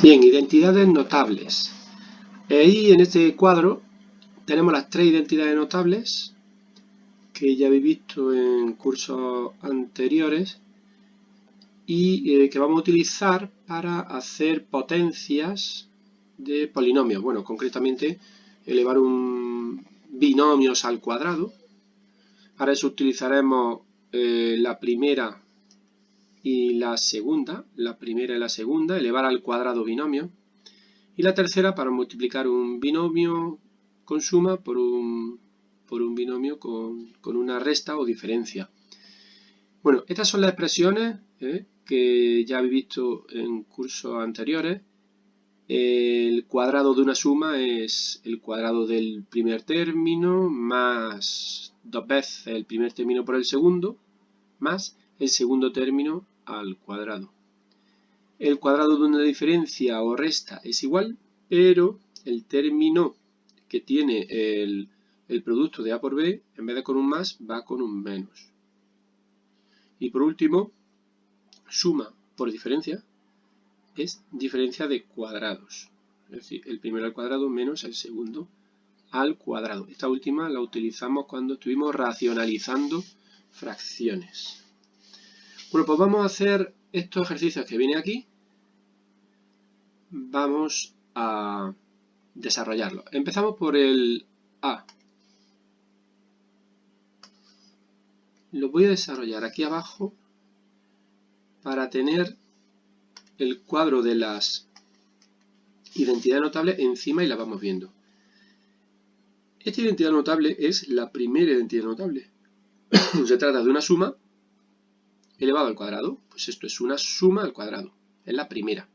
Bien, identidades notables. Ahí en este cuadro tenemos las tres identidades notables que ya habéis visto en cursos anteriores y que vamos a utilizar para hacer potencias de polinomios. Bueno, concretamente elevar un binomios al cuadrado. Para eso utilizaremos la primera y la segunda, elevar al cuadrado binomio. Y la tercera para multiplicar un binomio con suma por un binomio con una resta o diferencia. Bueno, estas son las expresiones que ya habéis visto en cursos anteriores. El cuadrado de una suma es el cuadrado del primer término más dos veces el primer término por el segundo más el segundo término al cuadrado. El cuadrado de una diferencia o resta es igual, pero el término que tiene el producto de A por B, en vez de con un más, va con un menos. Y por último, suma por diferencia es diferencia de cuadrados. Es decir, el primero al cuadrado menos el segundo al cuadrado. Esta última la utilizamos cuando estuvimos racionalizando fracciones. Bueno, pues vamos a hacer estos ejercicios que vienen aquí. Vamos a desarrollarlo. Empezamos por el A. Lo voy a desarrollar aquí abajo para tener el cuadro de las identidades notables encima y la vamos viendo. Esta identidad notable es la primera identidad notable. Se trata de una suma elevado al cuadrado. Pues esto es una suma al cuadrado. Es la primera.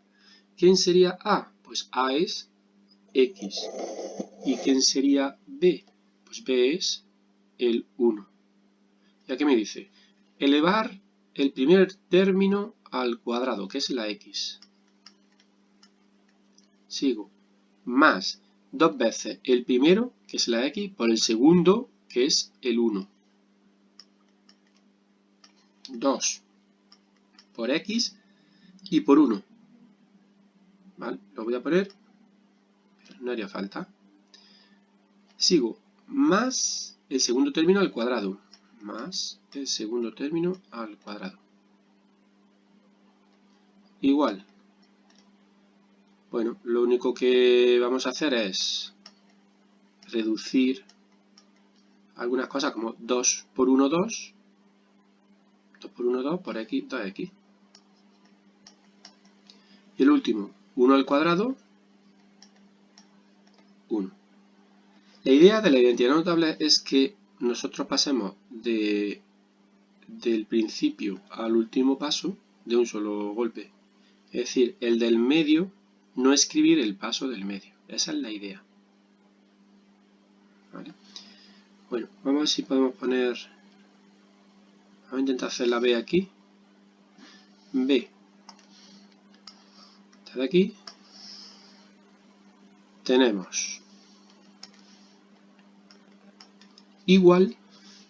¿Quién sería A? Pues A es X. ¿Y quién sería B? Pues B es el 1. ¿Y aquí me dice? Elevar el primer término al cuadrado, que es la X. Sigo. Más dos veces el primero, que es la X, por el segundo, que es el 1. 2 por X y por 1. ¿Vale? Lo voy a poner, pero no haría falta. Sigo. Más el segundo término al cuadrado. Más el segundo término al cuadrado. Igual. Bueno, lo único que vamos a hacer es reducir algunas cosas como 2 por 1, 2. 2 por 1, 2, por X, 2X. Y el último, 1 al cuadrado, 1. La idea de la identidad notable es que nosotros pasemos del principio al último paso de un solo golpe. Es decir, el del medio, no escribir el paso del medio. Esa es la idea. ¿Vale? Bueno, vamos a ver si podemos poner... Vamos a intentar hacer la B aquí. B. Esta de aquí. Tenemos igual,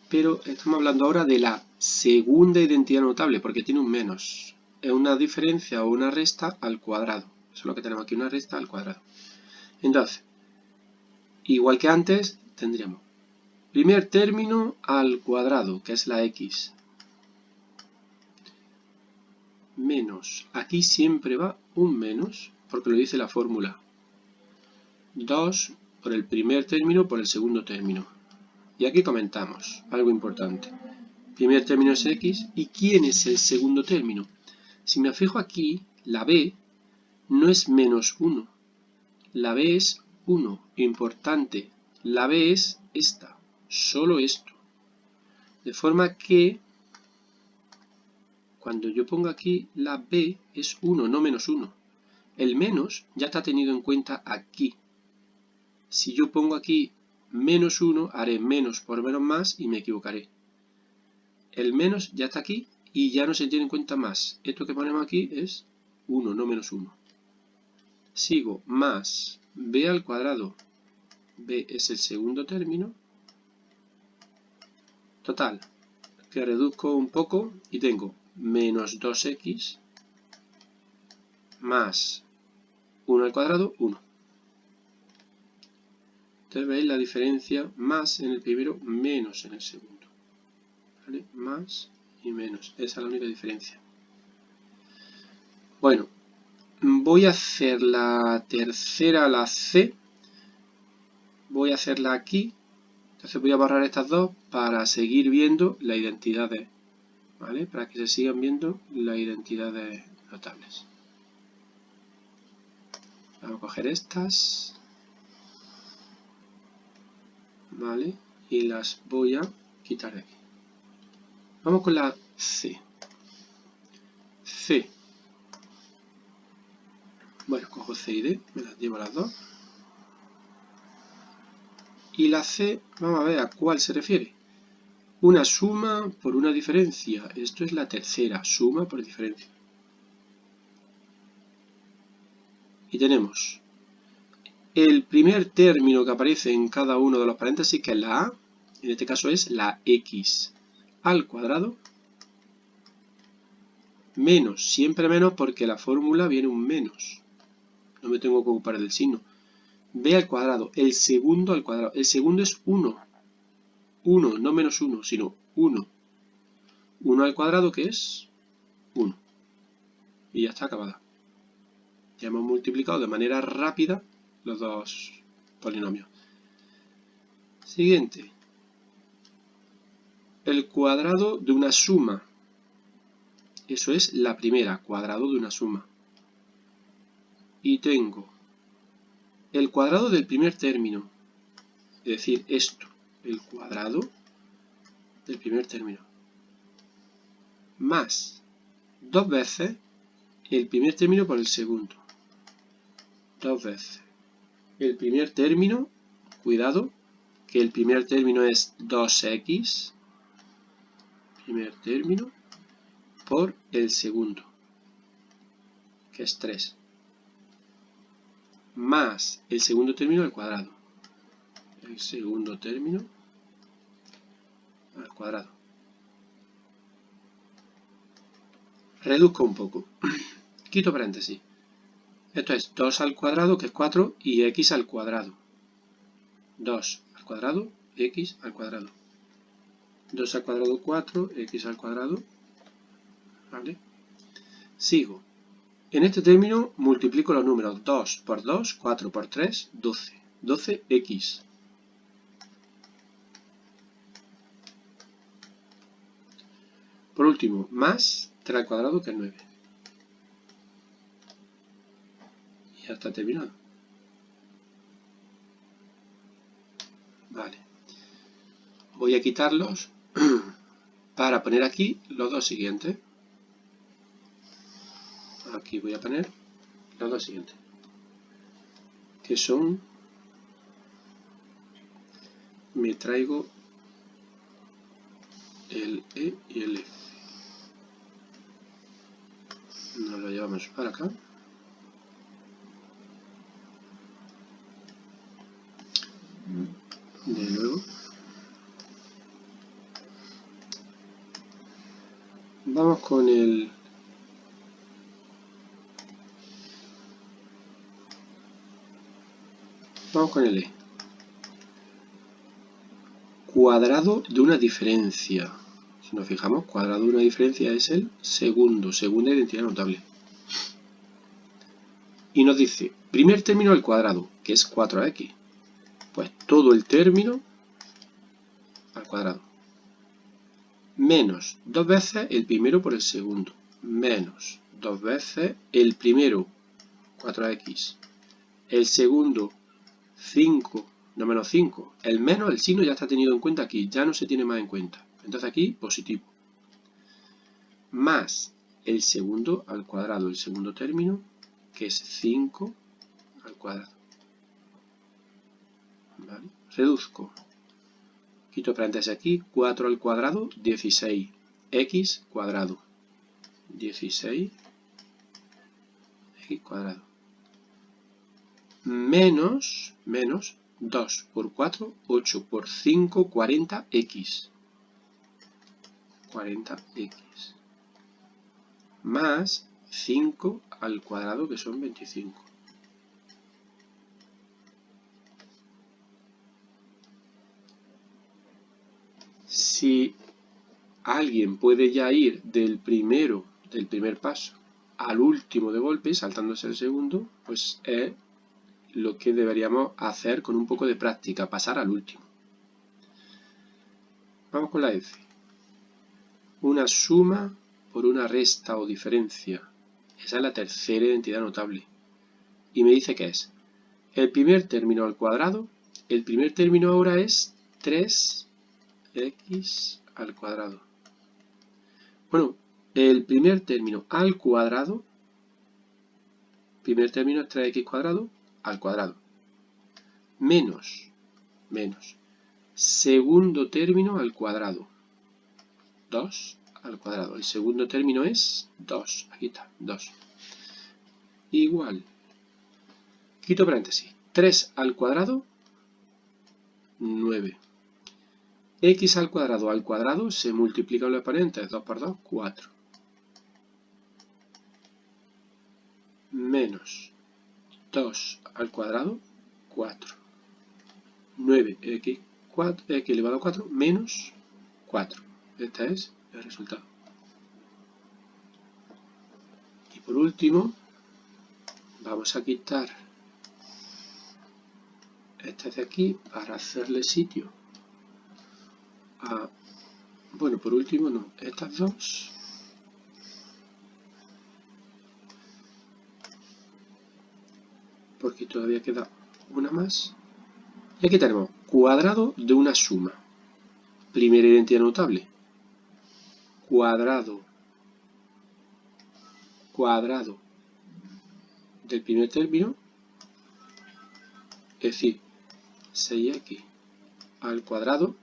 pero estamos hablando ahora de la segunda identidad notable, porque tiene un menos. Es una diferencia o una resta al cuadrado. Eso es lo que tenemos aquí, una resta al cuadrado. Entonces, igual que antes, tendríamos primer término al cuadrado, que es la X. Menos. Aquí siempre va un menos, porque lo dice la fórmula. 2 por el primer término por el segundo término. Y aquí comentamos algo importante. Primer término es X. ¿Y quién es el segundo término? Si me fijo aquí, la B no es menos 1. La B es 1. Importante. La B es esta. Solo esto. De forma que cuando yo pongo aquí la B es 1, no menos 1. El menos ya está tenido en cuenta aquí. Si yo pongo aquí menos 1, haré menos por menos más y me equivocaré. El menos ya está aquí y ya no se tiene en cuenta más. Esto que ponemos aquí es 1, no menos 1. Sigo, más b al cuadrado. B es el segundo término. Total, que reduzco un poco y tengo menos 2x más 1 al cuadrado, 1. Entonces veis la diferencia, más en el primero, menos en el segundo. ¿Vale? Más y menos. Esa es la única diferencia. Bueno, voy a hacer la tercera, la C. Voy a hacerla aquí. Entonces voy a borrar estas dos para seguir viendo las identidades. ¿Vale? Para que se sigan viendo las identidades notables. Vamos a coger estas. ¿Vale? Y las voy a quitar de aquí. Vamos con la C. C. Bueno, cojo C y D, me las llevo las dos. Y la C, vamos a ver a cuál se refiere. Una suma por una diferencia. Esto es la tercera, suma por diferencia. Y tenemos el primer término que aparece en cada uno de los paréntesis, que es la A, en este caso es la X al cuadrado, menos, siempre menos porque la fórmula viene un menos. No me tengo que ocupar del signo. B al cuadrado, el segundo al cuadrado. El segundo es 1. 1, no menos 1, sino 1. 1 al cuadrado, que es 1. Y ya está acabada. Ya hemos multiplicado de manera rápida los dos polinomios. Siguiente. El cuadrado de una suma. Eso es la primera, cuadrado de una suma. Y tengo el cuadrado del primer término. Es decir, esto, el cuadrado del primer término. Más 2 veces el primer término por el segundo. 2 veces el primer término, cuidado, que el primer término es 2x, primer término, por el segundo, que es 3, más el segundo término al cuadrado, el segundo término al cuadrado. Reduzco un poco, quito paréntesis. Esto es 2 al cuadrado, que es 4, y x al cuadrado. 2 al cuadrado, x al cuadrado. 2 al cuadrado, 4, x al cuadrado. ¿Vale? Sigo. En este término multiplico los números 2 por 2, 4 por 3, 12. 12x. Por último, más 3 al cuadrado, que es 9. Y ya está terminado. Vale. Voy a quitarlos para poner aquí los dos siguientes. Aquí voy a poner los dos siguientes, que son, me traigo el E y el F. Nos lo llevamos para acá. De nuevo. Vamos con el E. Cuadrado de una diferencia. Si nos fijamos, cuadrado de una diferencia es el segunda identidad notable. Y nos dice, primer término al cuadrado, que es 4x. Pues todo el término al cuadrado. Menos 2 veces el primero por el segundo. Menos 2 veces el primero, 4x. El segundo, 5, no menos 5. El menos, el signo ya está tenido en cuenta aquí, ya no se tiene más en cuenta. Entonces aquí, positivo. Más el segundo al cuadrado, el segundo término, que es 5 al cuadrado. ¿Vale? Reduzco. Quito paréntesis aquí, 4 al cuadrado, 16. X cuadrado. 16 x cuadrado. Menos 2 por 4, 8 por 5, 40x. 40x. Más 5 al cuadrado, que son 25. si alguien puede ya ir del primer paso al último de golpe, saltándose el segundo, pues es lo que deberíamos hacer con un poco de práctica, pasar al último. Vamos con la F. Una suma por una resta o diferencia. Esa es la tercera identidad notable. Y me dice que es el primer término al cuadrado. El primer término ahora es 3x al cuadrado. Bueno, el primer término al cuadrado, primer término es 3x cuadrado al cuadrado, menos, segundo término al cuadrado, 2 al cuadrado. El segundo término es 2, aquí está, 2. Igual, quito paréntesis, 3 al cuadrado, 9. X al cuadrado se multiplica los exponentes, 2 por 2, 4. Menos 2 al cuadrado, 4. 9x elevado a 4 menos 4. Este es el resultado. Y por último, vamos a quitar este de aquí para hacerle sitio a... Bueno, por último no, estas dos. Porque todavía queda una más. Y aquí tenemos cuadrado de una suma. Primera identidad notable. Cuadrado del primer término. Es decir, 6x al cuadrado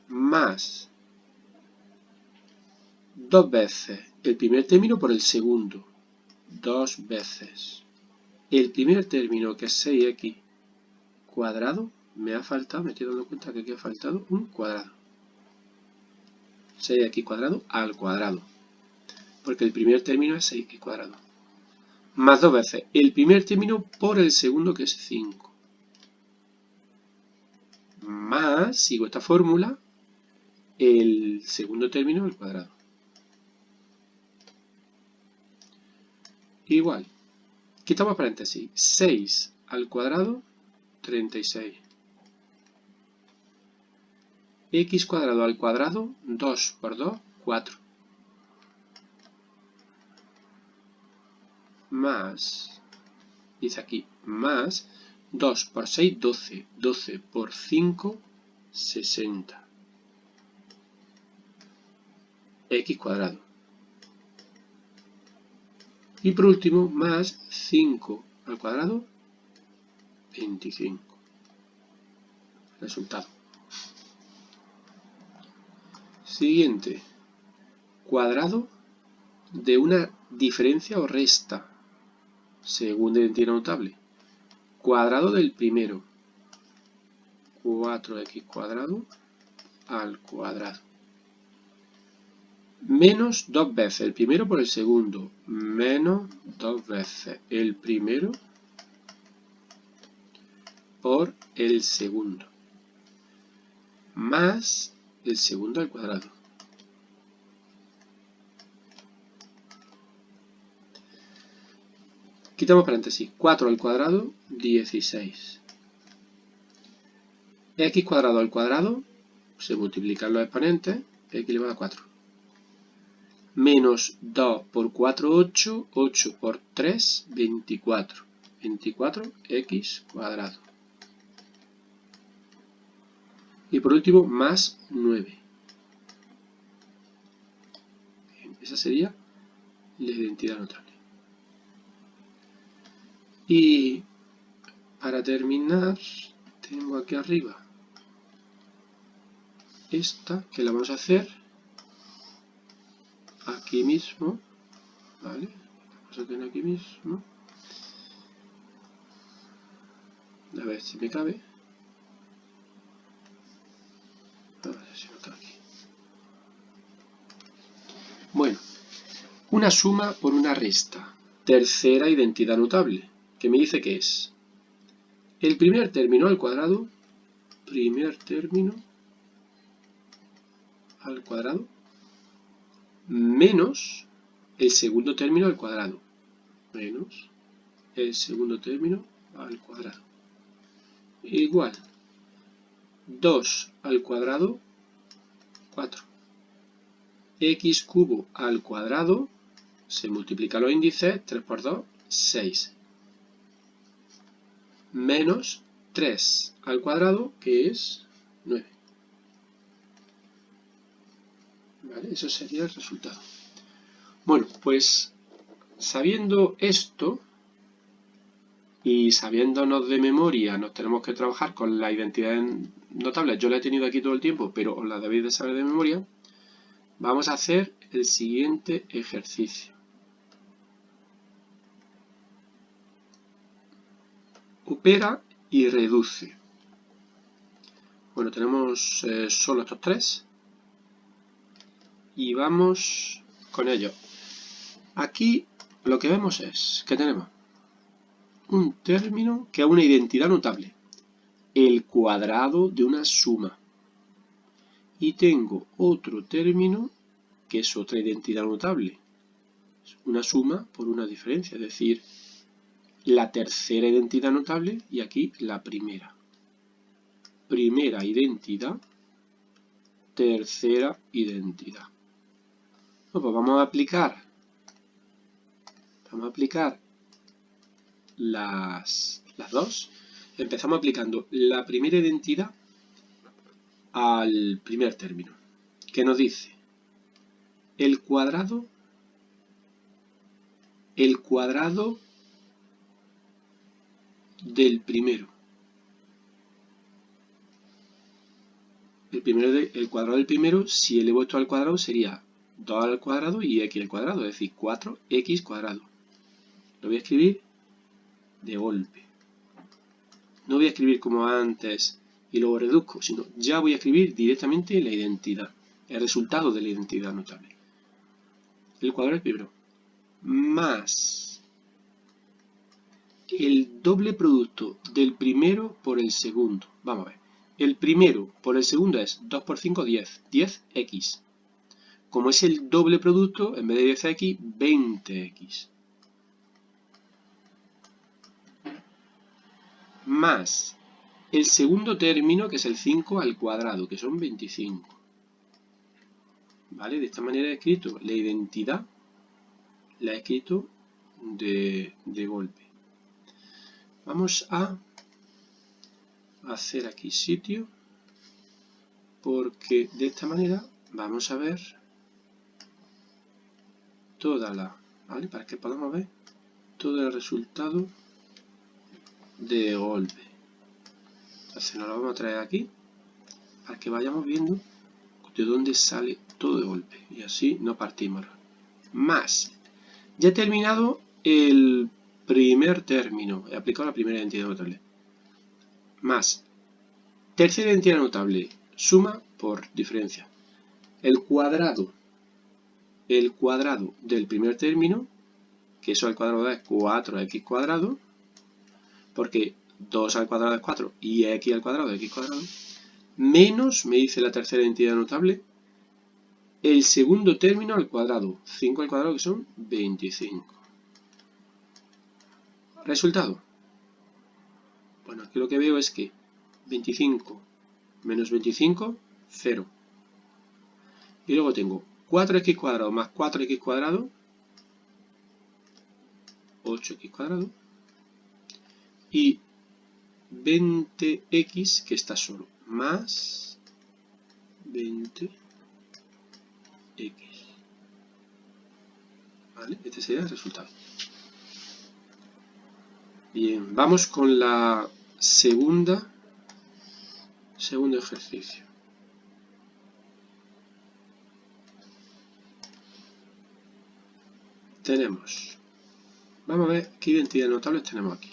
más 2 veces el primer término por el segundo. 2 veces. El primer término, que es 6x cuadrado, me estoy dando cuenta que aquí ha faltado un cuadrado. 6x cuadrado al cuadrado. Porque el primer término es 6x cuadrado. Más 2 veces el primer término por el segundo, que es 5. Más, sigo esta fórmula, el segundo término al cuadrado. Igual. Quitamos paréntesis. 6 al cuadrado, 36. X cuadrado al cuadrado, 2 por 2, 4. Más, dice aquí, más 2 por 6, 12. 12 por 5, 60. X cuadrado. Y por último, más 5 al cuadrado, 25. Resultado. Siguiente. Cuadrado de una diferencia o resta. Segunda identidad notable. Cuadrado del primero. 4x cuadrado al cuadrado. Menos 2 veces el primero por el segundo. Menos 2 veces el primero por el segundo. Más el segundo al cuadrado. Quitamos paréntesis. 4 al cuadrado, 16. X cuadrado al cuadrado, se multiplican los exponentes, x elevado a 4. Menos 2 por 4, 8. 8 por 3, 24. 24x cuadrado. Y por último, más 9. Bien, esa sería la identidad notable. Y para terminar, tengo aquí arriba esta, que la vamos a hacer aquí mismo, ¿vale? La vamos a tener aquí mismo. A ver si me cabe. A ver si me cabe aquí. Bueno, una suma por una resta. Tercera identidad notable, que me dice que es el primer término al cuadrado, primer término al cuadrado menos el segundo término al cuadrado. Menos el segundo término al cuadrado. Igual 2 al cuadrado, 4. X cubo al cuadrado, se multiplican los índices, 3 por 2, 6. Menos 3 al cuadrado, que es 9. ¿Vale? Eso sería el resultado. Bueno, pues sabiendo esto y sabiéndonos de memoria, nos tenemos que trabajar con las identidades notables. Yo la he tenido aquí todo el tiempo, pero os la debéis de saber de memoria. Vamos a hacer el siguiente ejercicio. Opera y reduce. Bueno, tenemos solo estos tres y vamos con ellos. Aquí lo que vemos es que tenemos un término que es una identidad notable, el cuadrado de una suma. Y tengo otro término que es otra identidad notable, una suma por una diferencia, es decir, la tercera identidad notable y aquí la primera. Primera identidad, tercera identidad. Pues vamos a aplicar las dos. Empezamos aplicando la primera identidad al primer término, que nos dice el cuadrado del primero. El cuadrado del primero, si elevo esto al cuadrado, sería 2 al cuadrado y x al cuadrado, es decir, 4x cuadrado. Lo voy a escribir de golpe. No voy a escribir como antes y luego reduzco, sino ya voy a escribir directamente la identidad, el resultado de la identidad notable. El cuadrado del primero más el doble producto del primero por el segundo. Vamos a ver. El primero por el segundo es 2 por 5, 10. 10x. Como es el doble producto, en vez de 10x, 20x. Más el segundo término, que es el 5 al cuadrado, que son 25. ¿Vale? De esta manera he escrito la identidad, la he escrito de golpe. Vamos a hacer aquí sitio, porque de esta manera vamos a ver toda la, ¿vale? Para que podamos ver todo el resultado de golpe. Entonces nos lo vamos a traer aquí para que vayamos viendo de dónde sale todo de golpe y así no partimos. Más, ya he terminado el primer término, he aplicado la primera identidad notable. Más, tercera identidad notable, suma por diferencia. El cuadrado del primer término, que eso al cuadrado es 4x cuadrado, porque 2 al cuadrado es 4 y x al cuadrado es x cuadrado, menos, me dice la tercera identidad notable, el segundo término al cuadrado, 5 al cuadrado que son 25. Resultado. Bueno, aquí lo que veo es que 25 menos 25, 0. Y luego tengo 4x cuadrado más 4x cuadrado, 8x cuadrado, y 20x que está solo, más 20x. ¿Vale? Este sería el resultado. Bien, vamos con la segundo ejercicio. Tenemos, vamos a ver qué identidades notables tenemos aquí.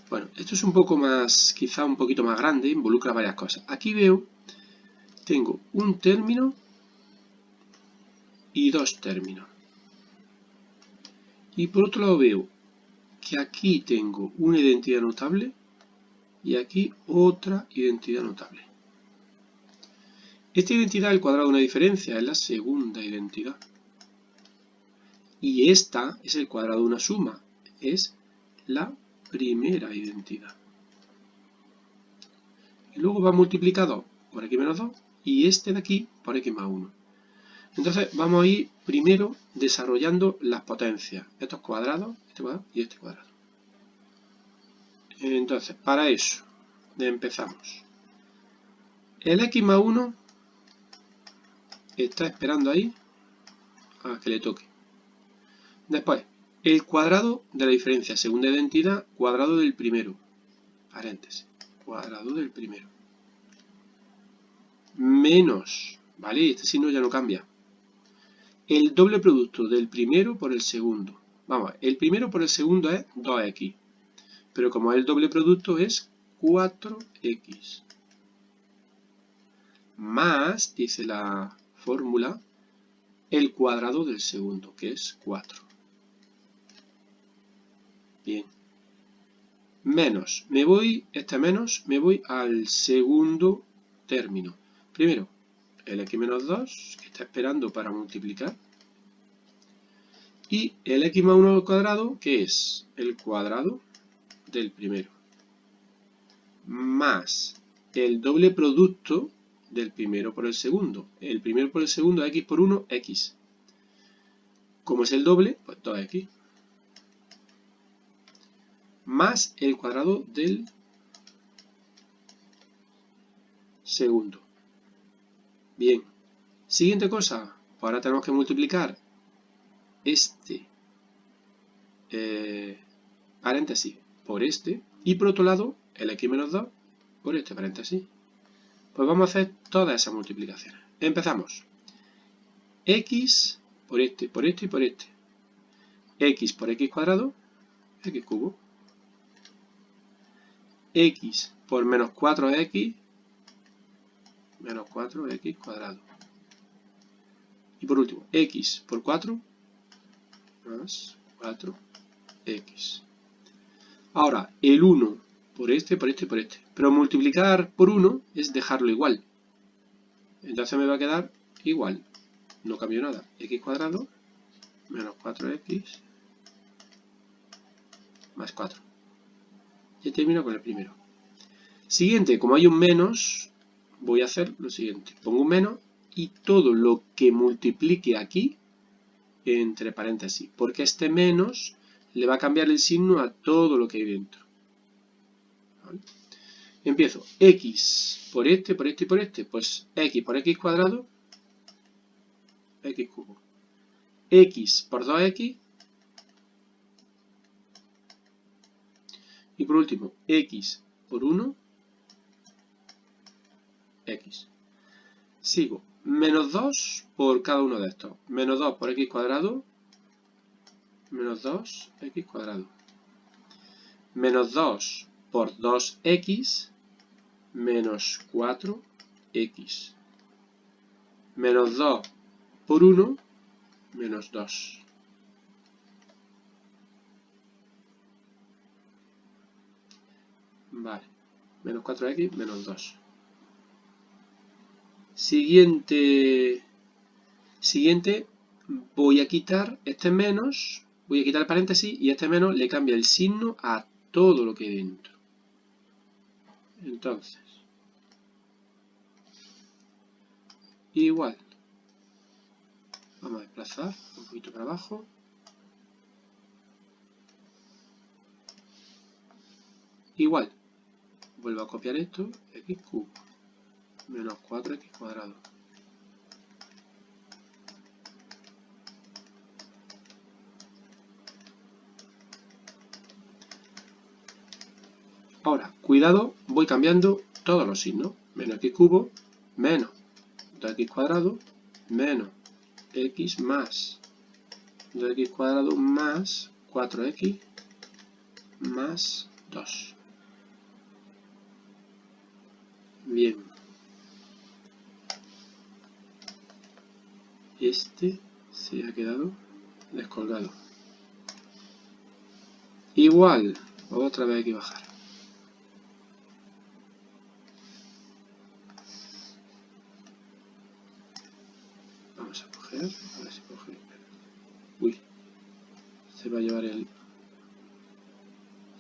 Bueno, esto es un poco más, quizá un poquito más grande, involucra varias cosas. Aquí veo, tengo un término y dos términos. Y por otro lado veo que aquí tengo una identidad notable y aquí otra identidad notable. Esta identidad es el cuadrado de una diferencia, es la segunda identidad. Y esta es el cuadrado de una suma, es la primera identidad. Y luego va multiplicado por x menos 2 y este de aquí por x más 1. Entonces vamos a ir primero desarrollando las potencias, estos cuadrados, este cuadrado y este cuadrado. Entonces, para eso, empezamos. El x más 1 está esperando ahí a que le toque. Después, el cuadrado de la diferencia, segunda identidad, cuadrado del primero. Paréntesis, cuadrado del primero. Menos, ¿vale? Este signo ya no cambia. El doble producto del primero por el segundo. Vamos, el primero por el segundo es 2x. Pero como es el doble producto es 4x. Más, dice la fórmula, el cuadrado del segundo, que es 4. Bien. Menos, me voy al segundo término. Primero, el x menos 2, que está esperando para multiplicar. Y el x más 1 al cuadrado, que es el cuadrado del primero. Más el doble producto del primero por el segundo. El primero por el segundo es x por 1, x. Como es el doble, pues 2x. Más el cuadrado del segundo. Bien. Siguiente cosa. Ahora tenemos que multiplicar este paréntesis por este. Y por otro lado, el x menos 2 por este paréntesis. Pues vamos a hacer todas esas multiplicaciones. Empezamos. X por este, por este y por este. X por x cuadrado, x cubo. X por menos 4x, menos 4x cuadrado. Y por último, x por 4, más 4x. Ahora, el 1 por este, por este y por este. Pero multiplicar por 1 es dejarlo igual. Entonces me va a quedar igual. No cambio nada. X cuadrado menos 4x más 4. Y termino con el primero. Siguiente, como hay un menos, voy a hacer lo siguiente. Pongo un menos y todo lo que multiplique aquí entre paréntesis. Porque este menos le va a cambiar el signo a todo lo que hay dentro. ¿Vale? Empiezo. X por este, por este y por este. Pues x por x cuadrado, x cubo. X por 2x. Y por último, x por 1, x. Sigo. Menos 2 por cada uno de estos. Menos 2 por x cuadrado, menos 2x cuadrado. Menos 2 por 2x, menos 4x. Menos 2 por 1, menos 2. Vale. Menos 4x, menos 2. Siguiente, voy a quitar este menos, voy a quitar el paréntesis y este menos le cambia el signo a todo lo que hay dentro. Entonces, igual. Vamos a desplazar un poquito para abajo. Igual. Vuelvo a copiar esto, x cubo, menos 4x cuadrado. Ahora, cuidado, voy cambiando todos los signos. Menos x cubo, menos 2x cuadrado, menos x más 2x cuadrado más 4x más 2. Bien. Este se ha quedado descolgado. Igual, otra vez hay que bajar. va a llevar el...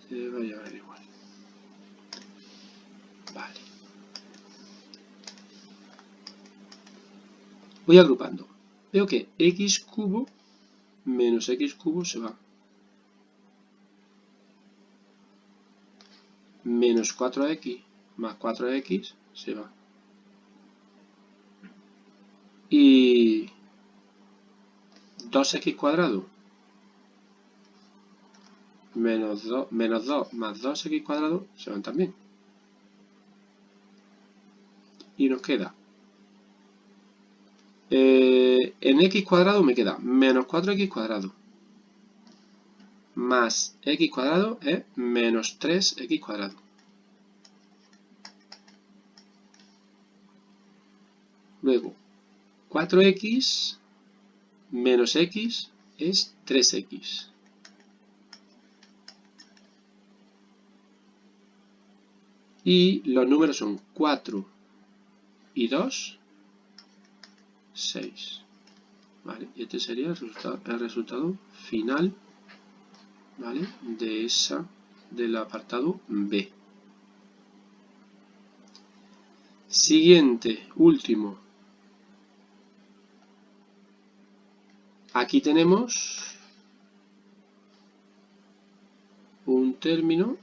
se va a llevar el igual. Vale. Voy agrupando. Veo que x cubo menos x cubo se va. Menos 4x más 4x se va. Y 2x cuadrado menos 2 más 2x cuadrado se van también. Y nos queda en x cuadrado me queda menos 4x cuadrado más x cuadrado es menos 3x cuadrado. Luego 4x menos x es 3x. Y los números son 4 y 2, 6. ¿Vale? Y este sería el resultado final, ¿vale? Del apartado B. Siguiente, último. Aquí tenemos un término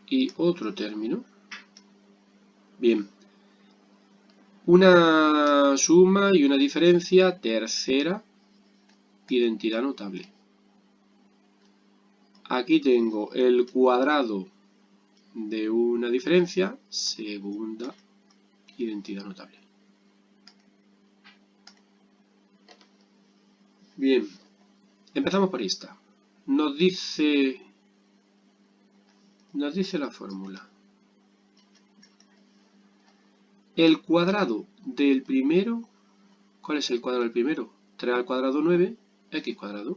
y otro término. Bien. Una suma y una diferencia, tercera identidad notable. Aquí tengo el cuadrado de una diferencia, segunda identidad notable. Bien, empezamos por esta. Nos dice la fórmula. El cuadrado del primero, ¿cuál es el cuadrado del primero? 3 al cuadrado 9, x cuadrado.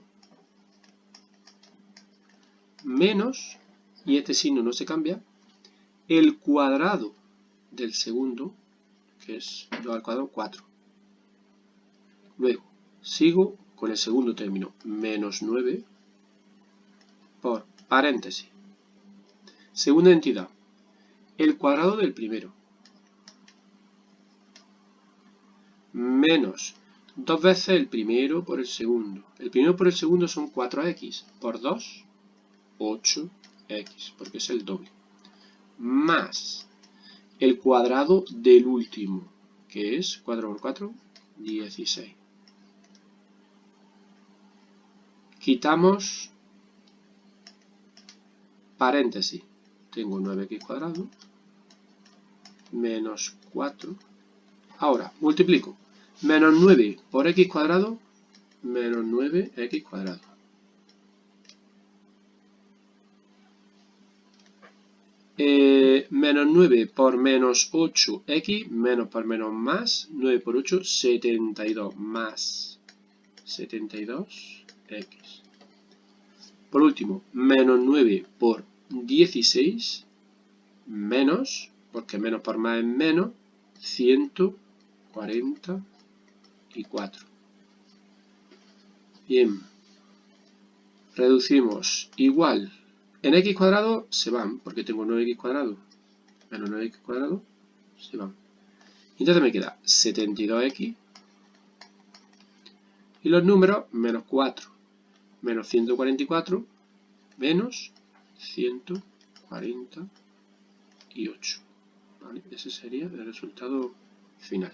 Menos, y este signo no se cambia, el cuadrado del segundo, que es 2 al cuadrado, 4. Luego, sigo con el segundo término, menos 9 por paréntesis. Segunda entidad, el cuadrado del primero, menos 2 veces el primero por el segundo. El primero por el segundo son 4x, por 2, 8x, porque es el doble. Más el cuadrado del último, que es 4 por 4, 16. Quitamos paréntesis. Tengo 9x cuadrado menos 4. Ahora, multiplico. Menos 9 por x cuadrado, menos 9x cuadrado. Menos 9 por menos 8x, menos por menos más, 9 por 8, 72, más 72x. Por último, menos 9 por 16, menos, porque menos por más es menos, 144. Bien, reducimos igual. En x cuadrado se van, porque tengo 9x cuadrado menos 9x cuadrado, se van. Entonces me queda 72x y los números menos 4, menos 144, menos 148. ¿Vale? Ese sería el resultado final.